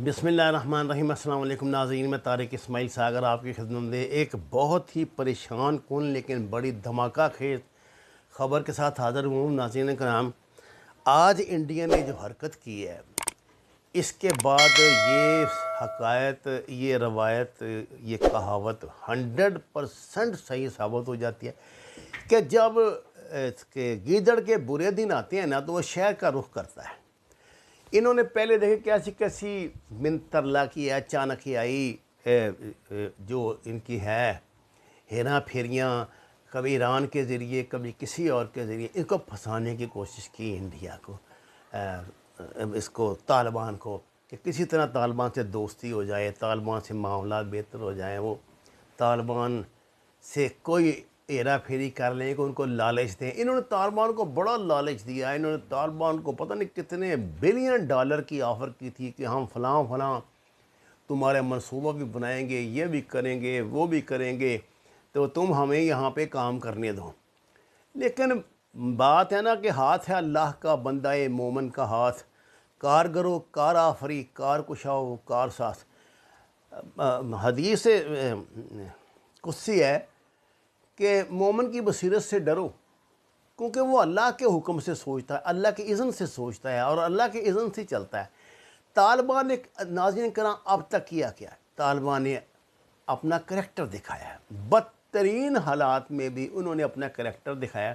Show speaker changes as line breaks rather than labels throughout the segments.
بسم اللہ الرحمن الرحیم۔ السلام علیکم ناظرین، میں طارق اسماعیل ساگر آپ کی خدمت میں ایک بہت ہی پریشان کن لیکن بڑی دھماکہ خیز خبر کے ساتھ حاضر ہوں۔ ناظرین کرام، آج انڈیا نے جو حرکت کی ہے اس کے بعد یہ حقائق، یہ روایت، یہ کہاوت 100% صحیح ثابت ہو جاتی ہے کہ جب گیدڑ کے برے دن آتے ہیں نا تو وہ شہر کا رخ کرتا ہے۔ انہوں نے پہلے دیکھے کیسی کیسی منترلا کی ہے، اچانک آئی جو ان کی ہے ہیرا پھیریاں، کبھی ایران کے ذریعے کبھی کسی اور کے ذریعے ان کو پھنسانے کی کوشش کی انڈیا کو، اس کو طالبان کو، کہ کسی طرح طالبان سے دوستی ہو جائے، طالبان سے معاملات بہتر ہو جائیں، وہ طالبان سے کوئی ہیرا پھیری کر لیں کہ ان کو لالچ دیں۔ انہوں نے طالبان کو بڑا لالچ دیا، انہوں نے طالبان کو پتہ نہیں کتنے بلین ڈالر کی آفر کی تھی کہ ہم فلاں فلاں تمہارے منصوبہ بھی بنائیں گے، یہ بھی کریں گے، وہ بھی کریں گے، تو تم ہمیں یہاں پہ کام کرنے دو۔ لیکن بات ہے نا کہ ہاتھ ہے اللہ کا، بندہ مومن کا ہاتھ، کار گرو کار آفری، کار کشاؤ کار ساس۔ حدیث قدسی ہے کہ مومن کی بصیرت سے ڈرو، کیونکہ وہ اللہ کے حکم سے سوچتا ہے، اللہ کے اذن سے سوچتا ہے اور اللہ کے اذن سے چلتا ہے۔ طالبان نے ناظرین کرام اب تک کیا ہے؟ طالبان نے اپنا کریکٹر دکھایا ہے، بدترین حالات میں بھی انہوں نے اپنا کریکٹر دکھایا ہے۔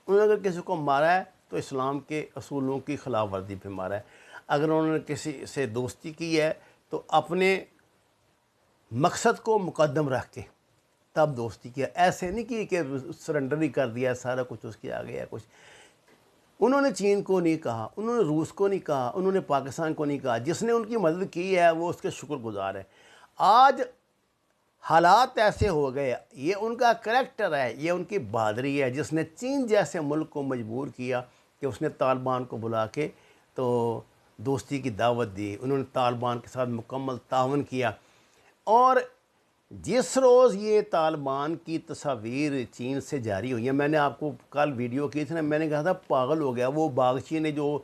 انہوں نے اگر کسی کو مارا ہے تو اسلام کے اصولوں کی خلاف ورزی پہ مارا ہے، اگر انہوں نے کسی سے دوستی کی ہے تو اپنے مقصد کو مقدم رکھ کے تب دوستی کیا، ایسے نہیں کی کہ سرنڈر ہی کر دیا سارا کچھ اس کے آگے ہے کچھ۔ انہوں نے چین کو نہیں کہا، انہوں نے روس کو نہیں کہا، انہوں نے پاکستان کو نہیں کہا، جس نے ان کی مدد کی ہے وہ اس کے شکر گزار ہے۔ آج حالات ایسے ہو گئے، یہ ان کا کریکٹر ہے، یہ ان کی بہادری ہے جس نے چین جیسے ملک کو مجبور کیا کہ اس نے طالبان کو بلا کے تو دوستی کی دعوت دی، انہوں نے طالبان کے ساتھ مکمل تعاون کیا۔ اور جس روز یہ طالبان کی تصاویر چین سے جاری ہوئی ہیں، میں نے آپ کو کل ویڈیو کی تھی نا، میں نے کہا تھا پاگل ہو گیا وہ باغچی نے جو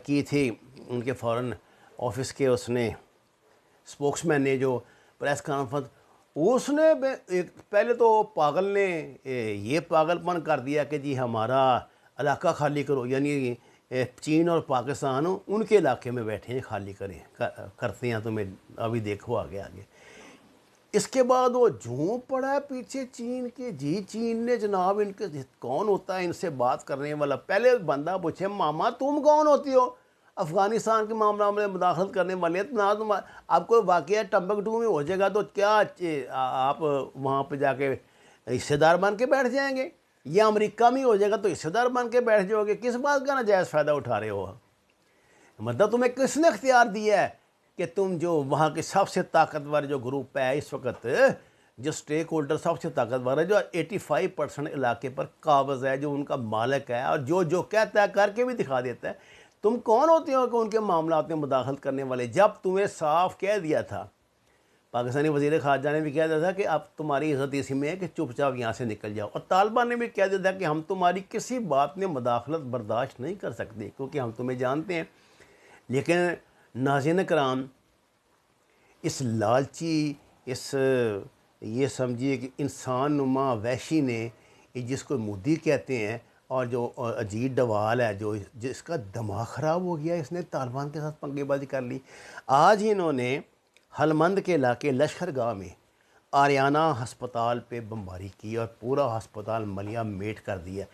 کی تھی ان کے فورن آفس کے، اس نے اسپوکس مین نے جو پریس کانفرنس، اس نے پہلے تو پاگل نے یہ پاگل پن کر دیا کہ جی ہمارا علاقہ خالی کرو، یعنی چین اور پاکستان ان کے علاقے میں بیٹھے ہیں، خالی کرتے ہیں تمہیں، ابھی دیکھو آگے آگے۔ اس کے بعد وہ جھوم پڑا ہے پیچھے چین کے، جی چین نے جناب ان کے کون ہوتا ہے ان سے بات کرنے والا؟ پہلے بندہ پوچھے ماما تم کون ہوتی ہو افغانستان کے معاملہ میں مداخلت کرنے والے؟ نہ تم، آپ کو واقعہ ٹمبکٹو میں ہو جائے گا تو کیا آپ وہاں پہ جا کے حصے دار بن کے بیٹھ جائیں گے، یا امریکہ میں ہو جائے گا تو حصے دار بن کے بیٹھ جاؤ گے؟ کس بات کا ناجائز فائدہ اٹھا رہے ہو؟ مطلب تمہیں کس نے اختیار دیا ہے کہ تم جو وہاں کے سب سے طاقتور جو گروپ ہے اس وقت، جو سٹیک ہولڈر سب سے طاقتور ہے، جو 85% علاقے پر قابض ہے، جو ان کا مالک ہے اور جو کہتا ہے کر کے بھی دکھا دیتا ہے، تم کون ہوتے ہو کہ ان کے معاملات میں مداخلت کرنے والے؟ جب تمہیں صاف کہہ دیا تھا، پاکستانی وزیر خارجہ نے بھی کہہ دیا تھا کہ اب تمہاری عزت اسی میں ہے کہ چپ چاپ یہاں سے نکل جاؤ، اور طالبان نے بھی کہہ دیا تھا کہ ہم تمہاری کسی بات میں مداخلت برداشت نہیں کر سکتے کیونکہ ہم تمہیں جانتے ہیں۔ لیکن ناظرین کرام، اس لالچی، اس یہ سمجھیے کہ انسان نما وحشی نے، جس کو مودی کہتے ہیں، اور جو اجیت ڈوال ہے جو جس کا دماغ خراب ہو گیا، اس نے طالبان کے ساتھ پنگے بازی کر لی۔ آج انہوں نے ہلمند کے علاقے لشکر گاہ میں آریانہ ہسپتال پہ بمباری کی اور پورا ہسپتال ملیا میٹ کر دیا۔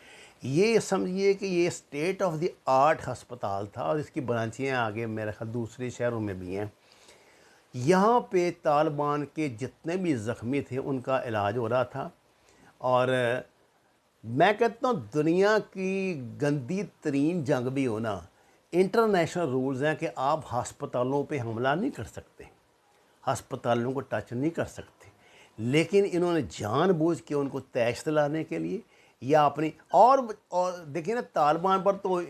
یہ سمجھیے کہ یہ اسٹیٹ آف دی آرٹ ہسپتال تھا اور اس کی برانچیاں آگے میرے خیال دوسرے شہروں میں بھی ہیں۔ یہاں پہ طالبان کے جتنے بھی زخمی تھے ان کا علاج ہو رہا تھا، اور میں کہتا ہوں دنیا کی گندی ترین جنگ بھی ہونا، انٹرنیشنل رولز ہیں کہ آپ ہسپتالوں پہ حملہ نہیں کر سکتے، ہسپتالوں کو ٹچ نہیں کر سکتے، لیکن انہوں نے جان بوجھ کے ان کو تیش دلانے کے لیے یا اپنی اور دیکھیں نا، طالبان پر تو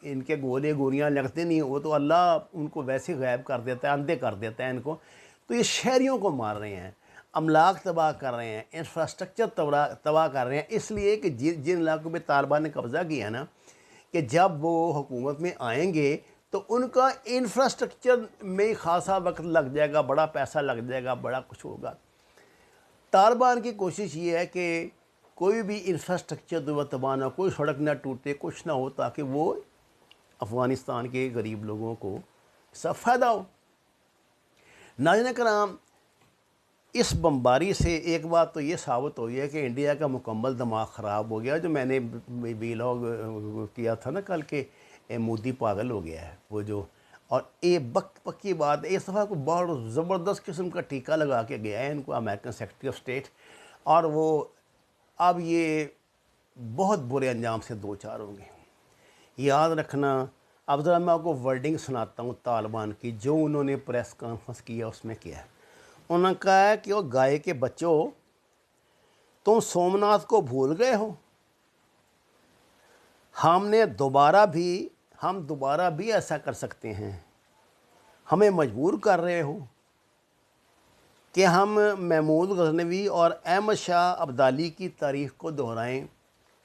ان کے گولے گولیاں لگتے نہیں، وہ تو اللہ ان کو ویسے غائب کر دیتا ہے، اندھے کر دیتا ہے ان کو، تو یہ شہریوں کو مار رہے ہیں، املاک تباہ کر رہے ہیں، انفراسٹرکچر تباہ کر رہے ہیں، اس لیے کہ جن علاقوں پہ طالبان نے قبضہ کیا نا، کہ جب وہ حکومت میں آئیں گے تو ان کا انفراسٹرکچر میں خاصا وقت لگ جائے گا، بڑا پیسہ لگ جائے گا، بڑا کچھ ہوگا۔ طالبان کی کوشش یہ ہے کہ کوئی بھی انفراسٹرکچر تباہ نہ ہو، کوئی سڑک نہ ٹوٹے، کچھ نہ ہو، تاکہ وہ افغانستان کے غریب لوگوں کو سب فائدہ ہو۔ ناظرین کرام، اس بمباری سے ایک بات تو یہ ثابت ہوئی ہے کہ انڈیا کا مکمل دماغ خراب ہو گیا۔ جو میں نے ویلاگ کیا تھا نا کل کے، مودی پاگل ہو گیا ہے وہ جو، اور یہ پکی بات ہے، اس دفعہ کو بہت زبردست قسم کا ٹیکہ لگا کے گیا ہے ان کو امریکن سیکرٹری آف اسٹیٹ، اور وہ اب یہ بہت برے انجام سے دو چار ہوں گے۔ یاد رکھنا، اب ذرا میں آپ کو ورڈنگ سناتا ہوں طالبان کی، جو انہوں نے پریس کانفرنس کیا اس میں کیا ہے۔ انہوں نے کہا ہے کہ وہ گائے کے بچوں، تم سومناتھ کو بھول گئے ہو، ہم دوبارہ بھی ایسا کر سکتے ہیں، ہمیں مجبور کر رہے ہو کہ ہم محمود غزنوی اور احمد شاہ ابدالی کی تاریخ کو دہرائیں۔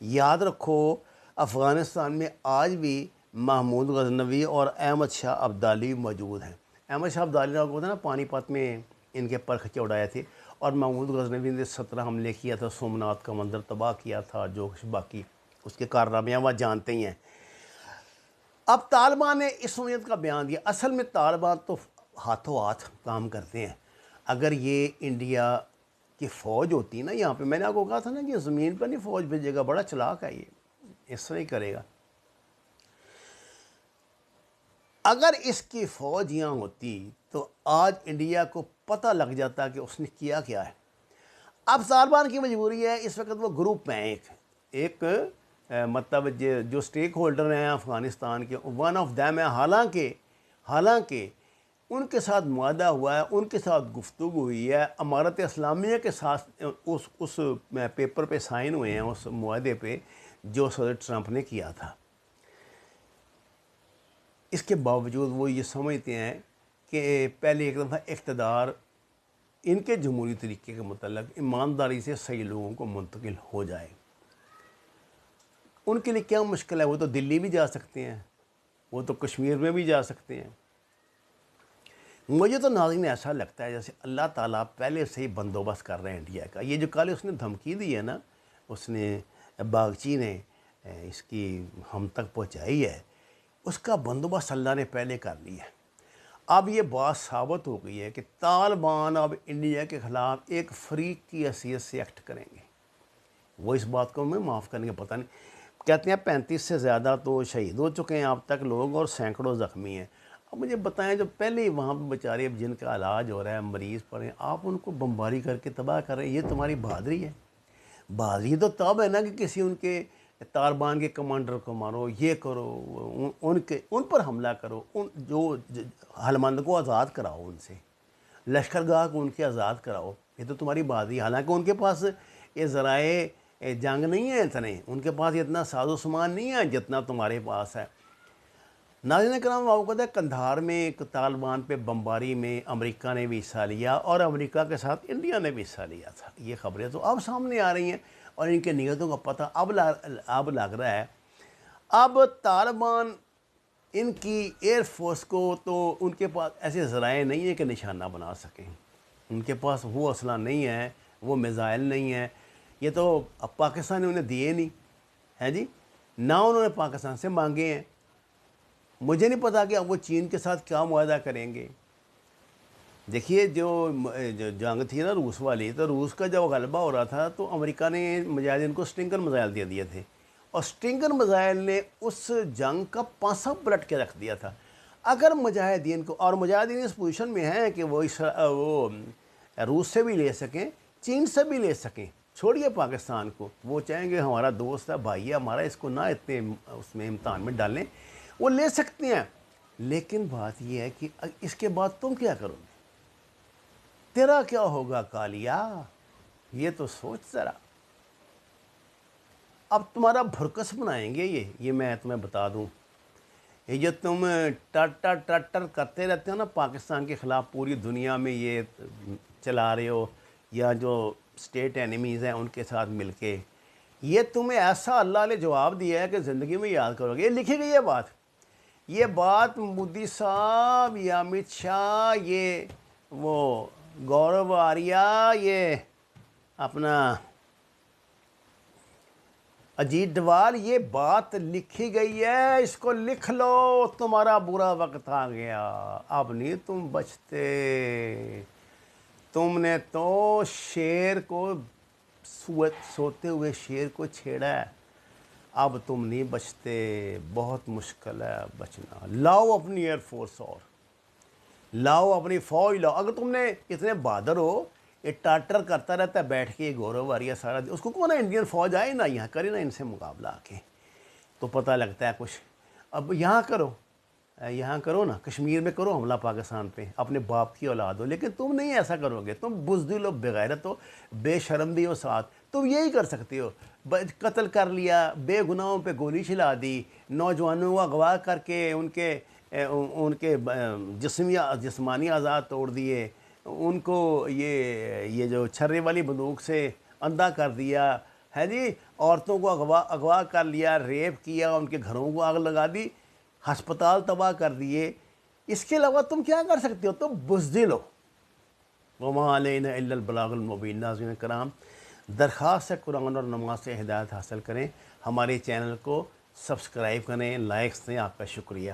یاد رکھو، افغانستان میں آج بھی محمود غزنوی اور احمد شاہ ابدالی موجود ہیں۔ احمد شاہ ابدالی نے کو نا پانی پت میں ان کے پر خچے اڑائے تھے، اور محمود غزنوی نے 17 حملے کیا تھا، سومناتھ کا مندر تباہ کیا تھا، جو باقی اس کے کارنامے وہ جانتے ہی ہیں۔ اب طالبان نے اس نوعیت کا بیان دیا۔ اصل میں طالبان تو ہاتھوں ہاتھ کام کرتے ہیں۔ اگر یہ انڈیا کی فوج ہوتی نا یہاں پہ، میں نے آپ کو کہا تھا نا کہ زمین پر نہیں فوج بھیجے گا، بڑا چلاک ہے یہ، اس طرح ہی کرے گا۔ اگر اس کی فوج یہاں ہوتی تو آج انڈیا کو پتہ لگ جاتا کہ اس نے کیا کیا ہے۔ اب طالبان کی مجبوری ہے، اس وقت وہ گروپ میں ایک مطلب جو سٹیک ہولڈر ہیں افغانستان کے، ون آف دیم ہے، حالانکہ ان کے ساتھ معاہدہ ہوا ہے، ان کے ساتھ گفتگو ہوئی ہے، امارت اسلامیہ کے ساتھ اس پیپر پہ سائن ہوئے ہیں، اس معاہدے پہ جو صدر ٹرمپ نے کیا تھا۔ اس کے باوجود وہ یہ سمجھتے ہیں کہ پہلے ایک دفعہ اقتدار ان کے جمہوری طریقے کے متعلق ایمانداری سے صحیح لوگوں کو منتقل ہو جائے۔ ان کے لیے کیا مشکل ہے، وہ تو دلی بھی جا سکتے ہیں، وہ تو کشمیر میں بھی جا سکتے ہیں۔ مجھے تو ناظرین ایسا لگتا ہے جیسے اللہ تعالیٰ پہلے سے ہی بندوبست کر رہے ہیں انڈیا کا۔ یہ جو کل اس نے دھمکی دی ہے نا، اس نے باغچی نے اس کی ہم تک پہنچائی ہے، اس کا بندوبست اللہ نے پہلے کر لیا ہے۔ اب یہ بات ثابت ہو گئی ہے کہ طالبان اب انڈیا کے خلاف ایک فریق کی حیثیت سے ایکٹ کریں گے۔ وہ اس بات کو میں معاف کرنے کا پتہ نہیں، کہتے ہیں 35 سے زیادہ تو شہید ہو چکے ہیں اب تک لوگ، اور سینکڑوں زخمی ہیں۔ اب مجھے بتائیں، جو پہلے ہی وہاں پہ بیچارے جن کا علاج ہو رہا ہے، مریض پڑے ہیں، آپ ان کو بمباری کر کے تباہ کر رہے ہیں، یہ تمہاری بہادری ہے؟ بہادری تو تب ہے نا کہ کسی ان کے طالبان کے کمانڈر کو مارو، یہ کرو، ان پر حملہ کرو، جو ہلمند کو آزاد کراؤ، ان سے لشکر گاہ کو ان کے آزاد کراؤ، یہ تو تمہاری بہادری۔ حالانکہ ان کے پاس یہ ذرائع جنگ نہیں ہیں اتنے، ان کے پاس اتنا ساز و سامان نہیں ہے جتنا تمہارے پاس ہے۔ ناظرین کرام، آپ کو پتہ ہے قندھار میں ایک طالبان پہ بمباری میں امریکہ نے بھی حصہ لیا، اور امریکہ کے ساتھ انڈیا نے بھی حصہ لیا تھا۔ یہ خبریں تو اب سامنے آ رہی ہیں، اور ان کے نیتوں کا پتہ اب لگ رہا ہے۔ اب طالبان ان کی ایئر فورس کو تو ان کے پاس ایسے ذرائع نہیں ہیں کہ نشانہ بنا سکیں، ان کے پاس وہ اسلحہ نہیں ہے، وہ میزائل نہیں ہے، یہ تو اب پاکستان نے انہیں دیے نہیں ہے جی، نہ انہوں نے پاکستان سے مانگے ہیں۔ مجھے نہیں پتا کہ اب وہ چین کے ساتھ کیا معاہدہ کریں گے۔ دیکھیے، جو جنگ تھی نا روس والی، تو روس کا جب غلبہ ہو رہا تھا تو امریکہ نے مجاہدین کو اسٹنگر میزائل دے دیے تھے، اور اسٹنگر میزائل نے اس جنگ کا پانسہ پلٹ کے رکھ دیا تھا۔ اگر مجاہدین کو، اور مجاہدین اس پوزیشن میں ہیں کہ وہ روس سے بھی لے سکیں، چین سے بھی لے سکیں، چھوڑیے پاکستان کو، وہ چاہیں گے ہمارا دوست ہے، بھائی ہے ہمارا، اس کو نہ اتنے اس میں امتحان میں ڈالیں، وہ لے سکتے ہیں۔ لیکن بات یہ ہے کہ اس کے بعد تم کیا کرو گے؟ تیرا کیا ہوگا کالیا؟ یہ تو سوچ ذرا۔ اب تمہارا بھرکس بنائیں گے یہ میں تمہیں بتا دوں۔ یہ جو تم ٹر کرتے رہتے ہو نا پاکستان کے خلاف، پوری دنیا میں یہ چلا رہے ہو، یا جو اسٹیٹ اینیمیز ہیں ان کے ساتھ مل کے، یہ تمہیں ایسا اللہ نے جواب دیا ہے کہ زندگی میں یاد کرو گے۔ یہ لکھی گئی ہے بات، یہ بات مودی صاحب، یہ امت شاہ، یہ وہ گورو آریہ، یہ اپنا اجیت ڈوال، یہ بات لکھی گئی ہے، اس کو لکھ لو، تمہارا برا وقت آ گیا، اب نہیں تم بچتے۔ تم نے تو شیر کو سوتے ہوئے شیر کو چھیڑا ہے، اب تم نہیں بچتے، بہت مشکل ہے بچنا۔ لاؤ اپنی ایئر فورس، اور لاؤ اپنی فوج لاؤ۔ اگر تم نے اتنے بہادر ہو، یہ ٹارٹر کرتا رہتا ہے بیٹھ کے گورو آریہ سارا دن، اس کو کون ہے انڈین فوج آئے نا یہاں کرے نا ان سے مقابلہ آ کے، تو پتہ لگتا ہے کچھ۔ اب یہاں کرو نا، کشمیر میں کرو حملہ پاکستان پہ، اپنے باپ کی اولاد ہو، لیکن تم نہیں ایسا کرو گے، تم بزدل ہو، بغیرت ہو، بے شرم بھی ہو ساتھ، تم یہی کر سکتے ہو۔ قتل کر لیا، بے گناہوں پہ گولی چلا دی، نوجوانوں کو اغوا کر کے ان کے جسمانی اعضاء توڑ دیے، ان کو یہ جو چھرے والی بندوق سے اندھا کر دیا ہے جی، عورتوں کو اغوا کر لیا، ریپ کیا، ان کے گھروں کو آگ لگا دی، ہسپتال تباہ کر دیے۔ اس کے علاوہ تم کیا کر سکتے ہو؟ تم بزدل ہو۔ وما علینا الا البلاغ المبین۔ ناظرین کرام، درخواست ہے قرآن اور نماز سے ہدایت حاصل کریں، ہمارے چینل کو سبسکرائب کریں، لائکس دیں۔ آپ کا شکریہ۔